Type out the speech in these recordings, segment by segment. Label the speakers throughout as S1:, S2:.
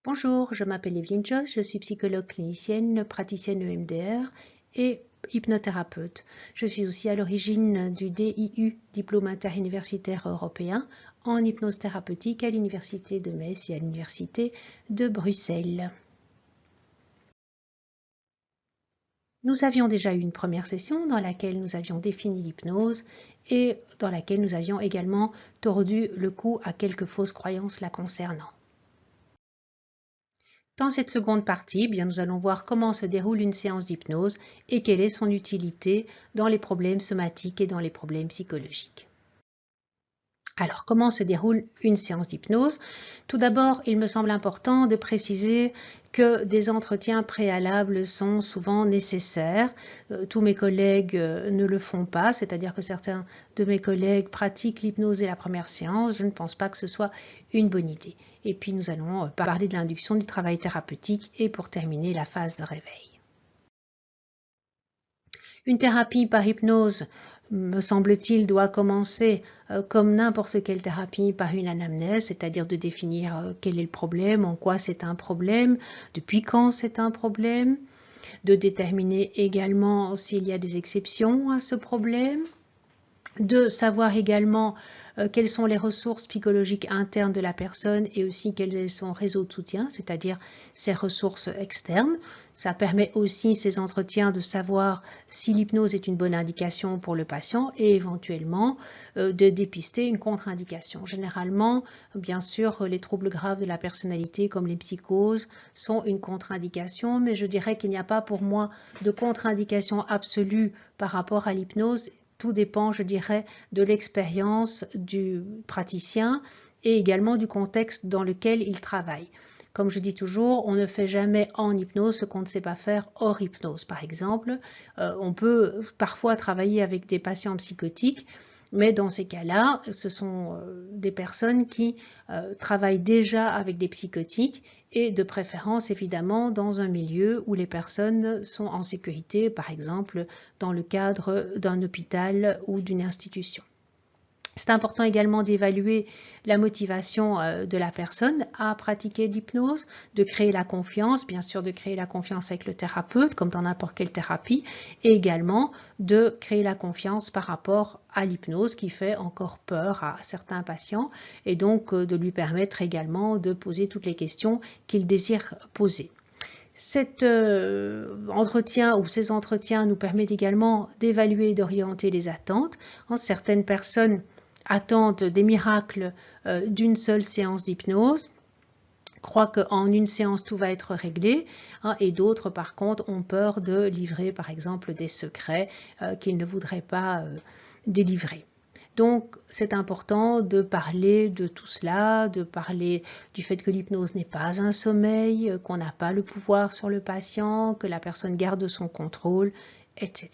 S1: Bonjour, je m'appelle Evelyne Joss, je suis psychologue clinicienne, praticienne EMDR et hypnothérapeute. Je suis aussi à l'origine du DIU, Diplôme interuniversitaire européen, en hypnose thérapeutique à l'Université de Metz et à l'Université de Bruxelles. Nous avions déjà eu une première session dans laquelle nous avions défini l'hypnose et dans laquelle nous avions également tordu le cou à quelques fausses croyances la concernant. Dans cette seconde partie, nous allons voir comment se déroule une séance d'hypnose et quelle est son utilité dans les problèmes somatiques et dans les problèmes psychologiques. Alors, comment se déroule une séance d'hypnose? Tout d'abord, il me semble important de préciser que des entretiens préalables sont souvent nécessaires. Tous mes collègues ne le font pas, c'est-à-dire que certains de mes collègues pratiquent l'hypnose et la première séance. Je ne pense pas que ce soit une bonne idée. Et puis, nous allons parler de l'induction du travail thérapeutique et pour terminer, la phase de réveil. Une thérapie par hypnose, me semble-t-il, doit commencer comme n'importe quelle thérapie par une anamnèse, c'est-à-dire de définir quel est le problème, en quoi c'est un problème, depuis quand c'est un problème, de déterminer également s'il y a des exceptions à ce problème, de savoir également quelles sont les ressources psychologiques internes de la personne et aussi quel est son réseau de soutien, c'est-à-dire ses ressources externes. Ça permet aussi ces entretiens de savoir si l'hypnose est une bonne indication pour le patient et éventuellement de dépister une contre-indication. Généralement, bien sûr, les troubles graves de la personnalité comme les psychoses sont une contre-indication, mais je dirais qu'il n'y a pas pour moi de contre-indication absolue par rapport à l'hypnose. Tout dépend, je dirais, de l'expérience du praticien et également du contexte dans lequel il travaille. Comme je dis toujours, on ne fait jamais en hypnose ce qu'on ne sait pas faire hors hypnose. Par exemple, on peut parfois travailler avec des patients psychotiques, mais dans ces cas-là, ce sont des personnes qui travaillent déjà avec des psychotiques et de préférence évidemment dans un milieu où les personnes sont en sécurité, par exemple dans le cadre d'un hôpital ou d'une institution. C'est important également d'évaluer la motivation de la personne à pratiquer l'hypnose, de créer la confiance, bien sûr de créer la confiance avec le thérapeute comme dans n'importe quelle thérapie, et également de créer la confiance par rapport à l'hypnose qui fait encore peur à certains patients et donc de lui permettre également de poser toutes les questions qu'il désire poser. Cet entretien ou ces entretiens nous permettent également d'évaluer et d'orienter les attentes. Certaines personnes attendent des miracles d'une seule séance d'hypnose, croient qu'en une séance tout va être réglé, et d'autres par contre ont peur de livrer par exemple des secrets qu'ils ne voudraient pas délivrer. Donc, c'est important de parler de tout cela, de parler du fait que l'hypnose n'est pas un sommeil, qu'on n'a pas le pouvoir sur le patient, que la personne garde son contrôle, etc.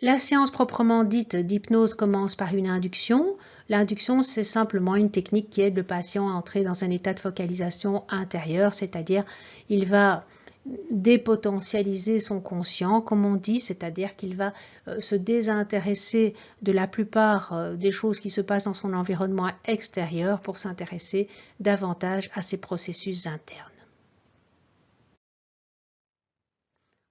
S1: La séance proprement dite d'hypnose commence par une induction. L'induction, c'est simplement une technique qui aide le patient à entrer dans un état de focalisation intérieure, c'est-à-dire il va dépotentialiser son conscient, comme on dit, c'est-à-dire qu'il va se désintéresser de la plupart des choses qui se passent dans son environnement extérieur pour s'intéresser davantage à ses processus internes.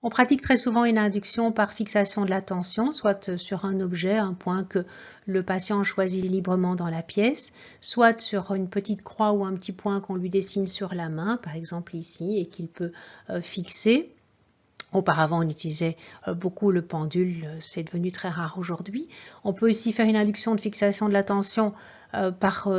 S1: On pratique très souvent une induction par fixation de l'attention, soit sur un objet, un point que le patient choisit librement dans la pièce, soit sur une petite croix ou un petit point qu'on lui dessine sur la main, par exemple ici, et qu'il peut fixer. Auparavant, on utilisait beaucoup le pendule, c'est devenu très rare aujourd'hui. On peut aussi faire une induction de fixation de l'attention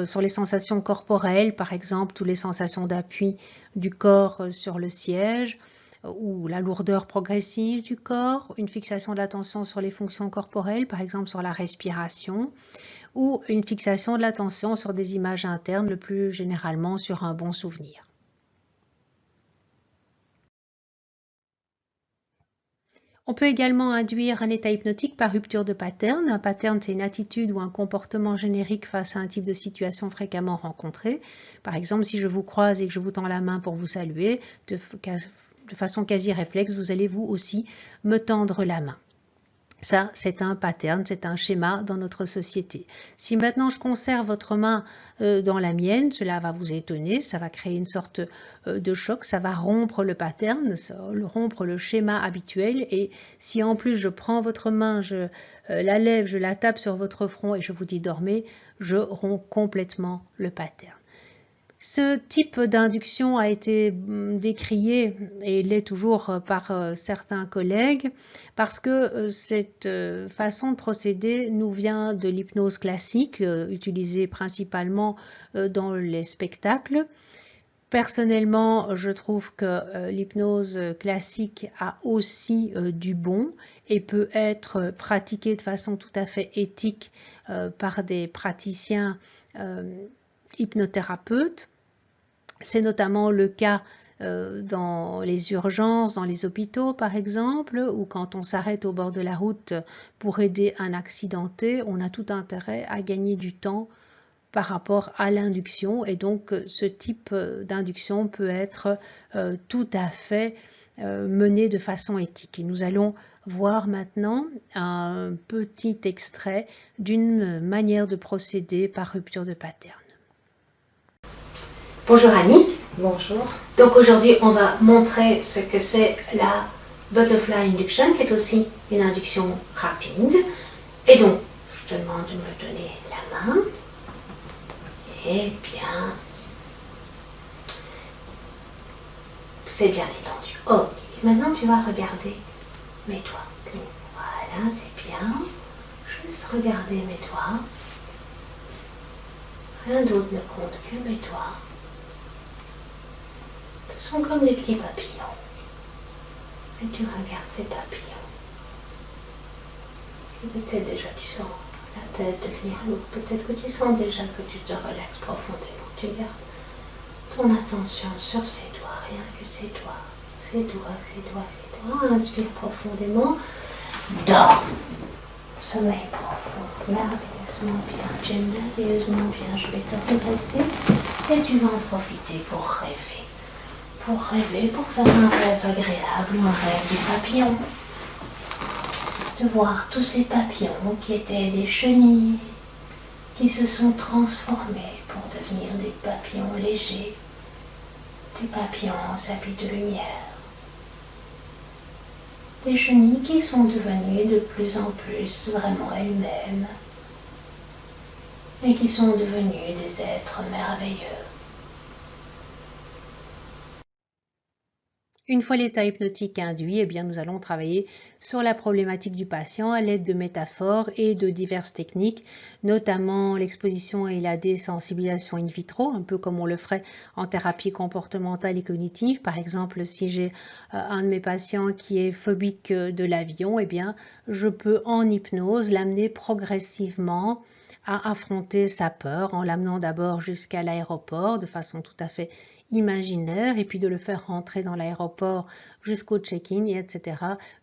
S1: sur les sensations corporelles, par exemple, toutes les sensations d'appui du corps sur le siège, ou la lourdeur progressive du corps, une fixation de l'attention sur les fonctions corporelles, par exemple sur la respiration, ou une fixation de l'attention sur des images internes, le plus généralement sur un bon souvenir. On peut également induire un état hypnotique par rupture de pattern. Un pattern, c'est une attitude ou un comportement générique face à un type de situation fréquemment rencontré. Par exemple, si je vous croise et que je vous tends la main pour vous saluer, de façon quasi réflexe, vous allez vous aussi me tendre la main. Ça, c'est un pattern, c'est un schéma dans notre société. Si maintenant je conserve votre main dans la mienne, cela va vous étonner, ça va créer une sorte de choc, ça va rompre le pattern, ça va rompre le schéma habituel. Et si en plus je prends votre main, je la lève, je la tape sur votre front et je vous dis dormez, je romps complètement le pattern. Ce type d'induction a été décrié et l'est toujours par certains collègues parce que cette façon de procéder nous vient de l'hypnose classique utilisée principalement dans les spectacles. Personnellement, je trouve que l'hypnose classique a aussi du bon et peut être pratiquée de façon tout à fait éthique par des praticiens hypnothérapeutes. C'est notamment le cas dans les urgences, dans les hôpitaux par exemple, ou quand on s'arrête au bord de la route pour aider un accidenté, on a tout intérêt à gagner du temps par rapport à l'induction et donc ce type d'induction peut être tout à fait mené de façon éthique. Et nous allons voir maintenant un petit extrait d'une manière de procéder par rupture de pattern.
S2: Bonjour Annie.
S3: Bonjour.
S2: Donc aujourd'hui on va montrer ce que c'est la Butterfly Induction qui est aussi une induction rapide. Et donc je te demande de me donner la main. Eh bien, c'est bien détendu. Ok, maintenant tu vas regarder mes doigts. Voilà, c'est bien. Juste regarder mes doigts. Rien d'autre ne compte que mes doigts. Ce sont comme des petits papillons. Et tu regardes ces papillons. Et peut-être déjà tu sens la tête devenir lourde. Peut-être que tu sens déjà que tu te relaxes profondément. Tu gardes ton attention sur ces doigts, rien que ces doigts. Ces doigts, ces doigts, ces doigts. Inspire profondément. Dors. Sommeil profond. Merveilleusement bien. Tu es merveilleusement bien. Je vais te redresser. Et tu vas en profiter pour rêver. Pour rêver, pour faire un rêve agréable, un rêve du papillon. De voir tous ces papillons qui étaient des chenilles, qui se sont transformés pour devenir des papillons légers, des papillons habits de lumière. Des chenilles qui sont devenues de plus en plus vraiment elles-mêmes et qui sont devenues des êtres merveilleux.
S1: Une fois l'état hypnotique induit, eh bien, nous allons travailler sur la problématique du patient à l'aide de métaphores et de diverses techniques, notamment l'exposition et la désensibilisation in vitro, un peu comme on le ferait en thérapie comportementale et cognitive. Par exemple, si j'ai un de mes patients qui est phobique de l'avion, eh bien, je peux en hypnose l'amener progressivement à affronter sa peur en l'amenant d'abord jusqu'à l'aéroport de façon tout à fait imaginaire et puis de le faire rentrer dans l'aéroport jusqu'au check-in et etc.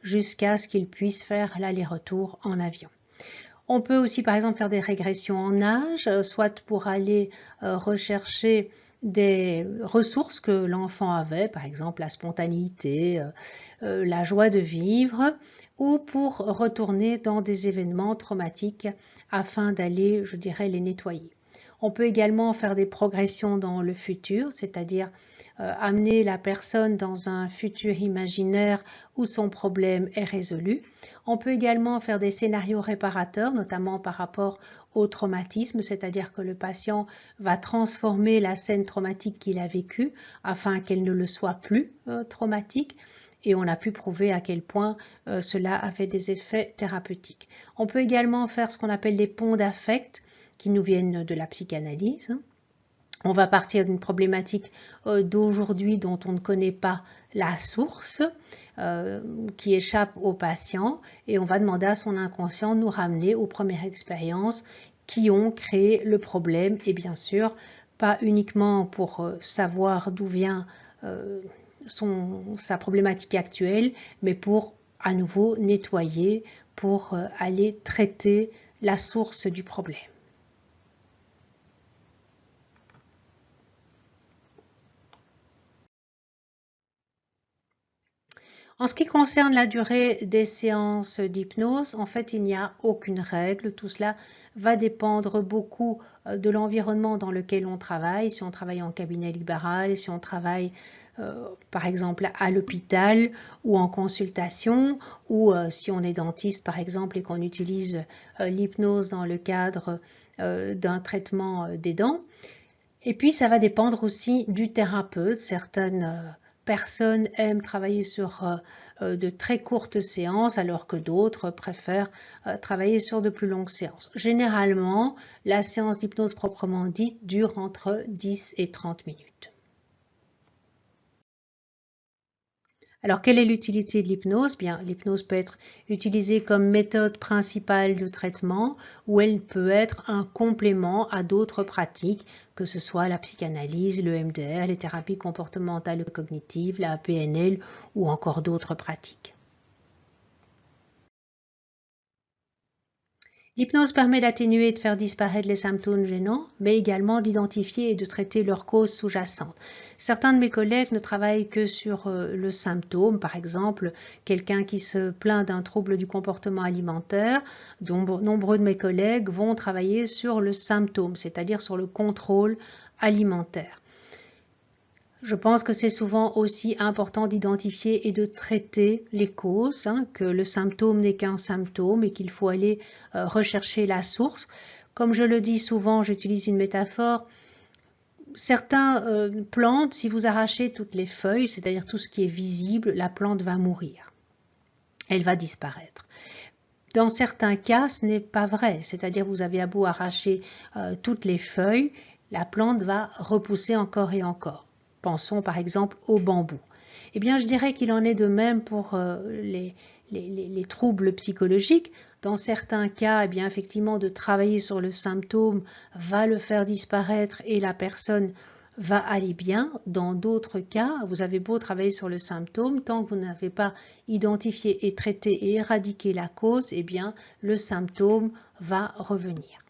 S1: jusqu'à ce qu'il puisse faire l'aller-retour en avion. On peut aussi par exemple faire des régressions en âge, soit pour aller rechercher des ressources que l'enfant avait, par exemple la spontanéité, la joie de vivre, ou pour retourner dans des événements traumatiques afin d'aller, je dirais, les nettoyer. On peut également faire des progressions dans le futur, c'est-à-dire amener la personne dans un futur imaginaire où son problème est résolu. On peut également faire des scénarios réparateurs, notamment par rapport au traumatisme, c'est-à-dire que le patient va transformer la scène traumatique qu'il a vécue afin qu'elle ne le soit plus traumatique. Et on a pu prouver à quel point cela avait des effets thérapeutiques. On peut également faire ce qu'on appelle les ponts d'affect, qui nous viennent de la psychanalyse. On va partir d'une problématique d'aujourd'hui dont on ne connaît pas la source, qui échappe au patient, et on va demander à son inconscient de nous ramener aux premières expériences qui ont créé le problème, et bien sûr, pas uniquement pour savoir d'où vient sa problématique actuelle, mais pour à nouveau nettoyer, pour aller traiter la source du problème. En ce qui concerne la durée des séances d'hypnose, en fait, il n'y a aucune règle. Tout cela va dépendre beaucoup de l'environnement dans lequel on travaille. Si on travaille en cabinet libéral, si on travaille par exemple à l'hôpital ou en consultation, ou si on est dentiste par exemple et qu'on utilise l'hypnose dans le cadre d'un traitement des dents. Et puis ça va dépendre aussi du thérapeute. Certaines personnes aiment travailler sur de très courtes séances alors que d'autres préfèrent travailler sur de plus longues séances. Généralement, la séance d'hypnose proprement dite dure entre 10 et 30 minutes. Alors, quelle est l'utilité de l'hypnose? Bien, l'hypnose peut être utilisée comme méthode principale de traitement ou elle peut être un complément à d'autres pratiques, que ce soit la psychanalyse, le MDR, les thérapies comportementales et cognitives, la PNL ou encore d'autres pratiques. L'hypnose permet d'atténuer et de faire disparaître les symptômes gênants, mais également d'identifier et de traiter leurs causes sous-jacentes. Certains de mes collègues ne travaillent que sur le symptôme, par exemple, quelqu'un qui se plaint d'un trouble du comportement alimentaire. Nombreux de mes collègues vont travailler sur le symptôme, c'est-à-dire sur le contrôle alimentaire. Je pense que c'est souvent aussi important d'identifier et de traiter les causes, que le symptôme n'est qu'un symptôme et qu'il faut aller rechercher la source. Comme je le dis souvent, j'utilise une métaphore. Certaines plantes, si vous arrachez toutes les feuilles, c'est-à-dire tout ce qui est visible, la plante va mourir. Elle va disparaître. Dans certains cas, ce n'est pas vrai, c'est-à-dire vous avez à beau arracher toutes les feuilles, la plante va repousser encore et encore. Pensons par exemple au bambou. Eh bien, je dirais qu'il en est de même pour les troubles psychologiques. Dans certains cas, eh bien, effectivement, de travailler sur le symptôme va le faire disparaître et la personne va aller bien. Dans d'autres cas, vous avez beau travailler sur le symptôme, tant que vous n'avez pas identifié et traité et éradiqué la cause, eh bien, le symptôme va revenir.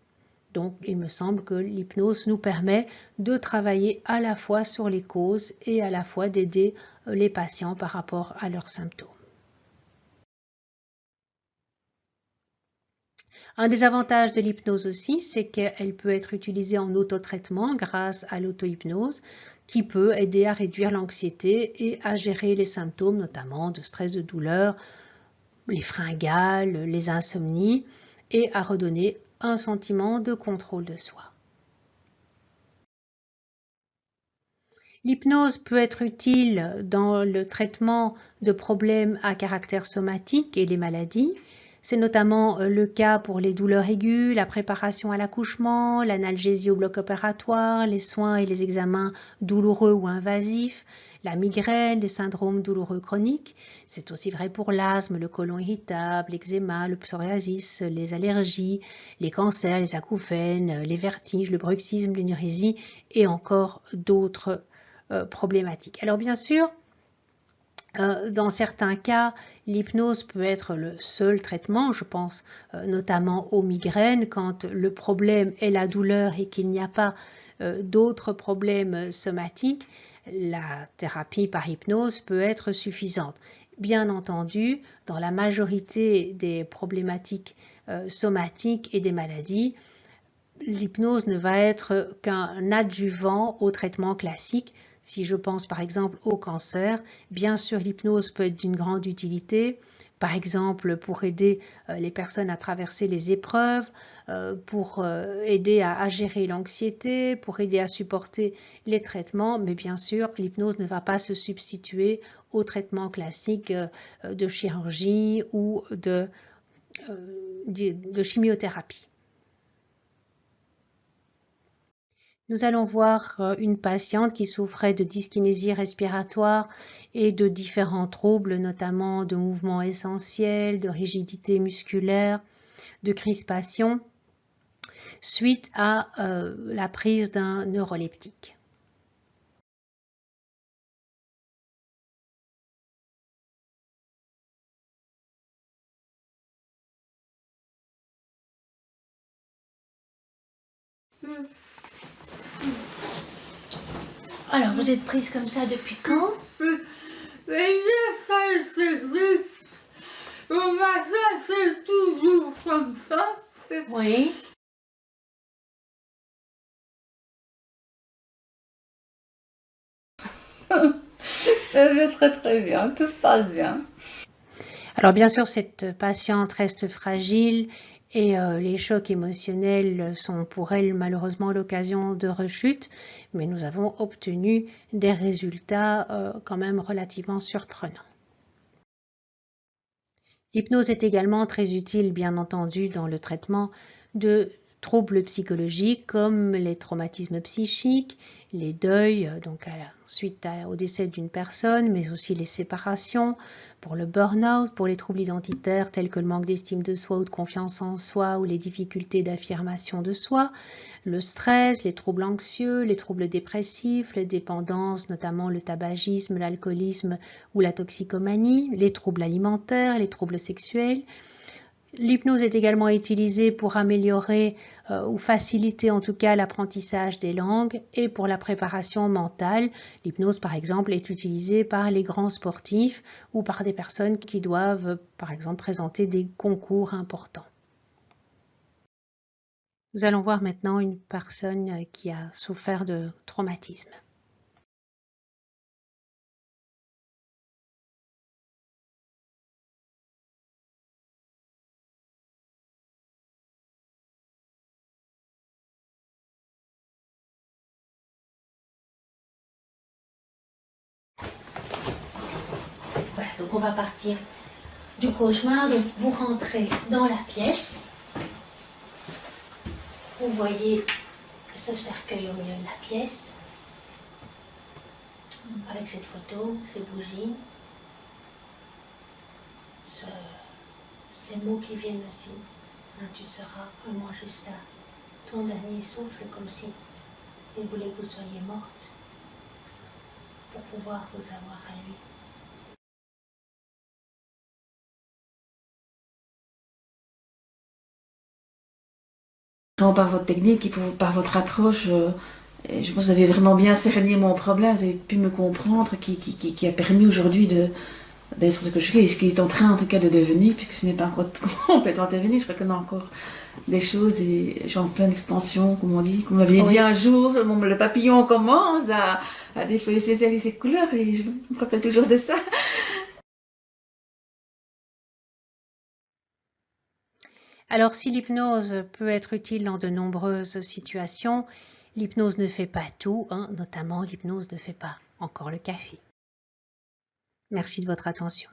S1: Donc, il me semble que l'hypnose nous permet de travailler à la fois sur les causes et à la fois d'aider les patients par rapport à leurs symptômes. Un des avantages de l'hypnose aussi, c'est qu'elle peut être utilisée en autotraitement grâce à l'auto-hypnose qui peut aider à réduire l'anxiété et à gérer les symptômes, notamment de stress, de douleur, les fringales, les insomnies, et à redonner un sentiment de contrôle de soi. L'hypnose peut être utile dans le traitement de problèmes à caractère somatique et les maladies. C'est notamment le cas pour les douleurs aiguës, la préparation à l'accouchement, l'analgésie au bloc opératoire, les soins et les examens douloureux ou invasifs, la migraine, les syndromes douloureux chroniques. C'est aussi vrai pour l'asthme, le côlon irritable, l'eczéma, le psoriasis, les allergies, les cancers, les acouphènes, les vertiges, le bruxisme, l'énurésie et encore d'autres problématiques. Alors bien sûr, dans certains cas, l'hypnose peut être le seul traitement. Je pense notamment aux migraines, quand le problème est la douleur et qu'il n'y a pas d'autres problèmes somatiques. La thérapie par hypnose peut être suffisante. Bien entendu, dans la majorité des problématiques somatiques et des maladies, l'hypnose ne va être qu'un adjuvant au traitement classique. Si je pense par exemple au cancer, bien sûr l'hypnose peut être d'une grande utilité, par exemple pour aider les personnes à traverser les épreuves, pour aider à gérer l'anxiété, pour aider à supporter les traitements, mais bien sûr l'hypnose ne va pas se substituer au traitement classique de chirurgie ou de chimiothérapie. Nous allons voir une patiente qui souffrait de dyskinésie respiratoire et de différents troubles, notamment de mouvements essentiels, de rigidité musculaire, de crispation, suite à la prise d'un neuroleptique.
S2: Alors, vous êtes prise comme ça depuis quand?
S3: Mais je serai anesthésique. Le matin, c'est toujours comme ça.
S2: Oui.
S3: Je vais très très bien, tout se passe bien.
S1: Alors bien sûr, cette patiente reste fragile et les chocs émotionnels sont pour elle malheureusement l'occasion de rechutes, mais nous avons obtenu des résultats quand même relativement surprenants. L'hypnose est également très utile, bien entendu, dans le traitement de troubles psychologiques comme les traumatismes psychiques, les deuils, donc suite au décès d'une personne, mais aussi les séparations, pour le burn-out, pour les troubles identitaires tels que le manque d'estime de soi ou de confiance en soi ou les difficultés d'affirmation de soi, le stress, les troubles anxieux, les troubles dépressifs, les dépendances, notamment le tabagisme, l'alcoolisme ou la toxicomanie, les troubles alimentaires, les troubles sexuels. L'hypnose est également utilisée pour améliorer ou faciliter en tout cas l'apprentissage des langues et pour la préparation mentale. L'hypnose par exemple est utilisée par les grands sportifs ou par des personnes qui doivent par exemple présenter des concours importants. Nous allons voir maintenant une personne qui a souffert de traumatisme.
S2: Voilà, donc on va partir du cauchemar. Donc vous rentrez dans la pièce. Vous voyez ce cercueil au milieu de la pièce. Avec cette photo, ces bougies. Ces mots qui viennent aussi. Hein, tu seras vraiment jusqu'à ton dernier souffle, comme si il voulait que vous soyez morte pour pouvoir vous avoir à lui.
S3: Par votre technique et par votre approche, je pense que vous avez vraiment bien cerné mon problème, vous avez pu me comprendre, qui a permis aujourd'hui d'être ce que je suis, et ce qui est en train en tout cas de devenir, puisque ce n'est pas encore complètement devenu, je crois qu'on a encore des choses et j'ai en pleine expansion, comme on dit, comme vous m'aviez dit un jour, le papillon commence à défeuiller ses ailes et ses couleurs, et je me rappelle toujours de ça.
S1: Alors si l'hypnose peut être utile dans de nombreuses situations, l'hypnose ne fait pas tout, notamment l'hypnose ne fait pas encore le café. Merci de votre attention.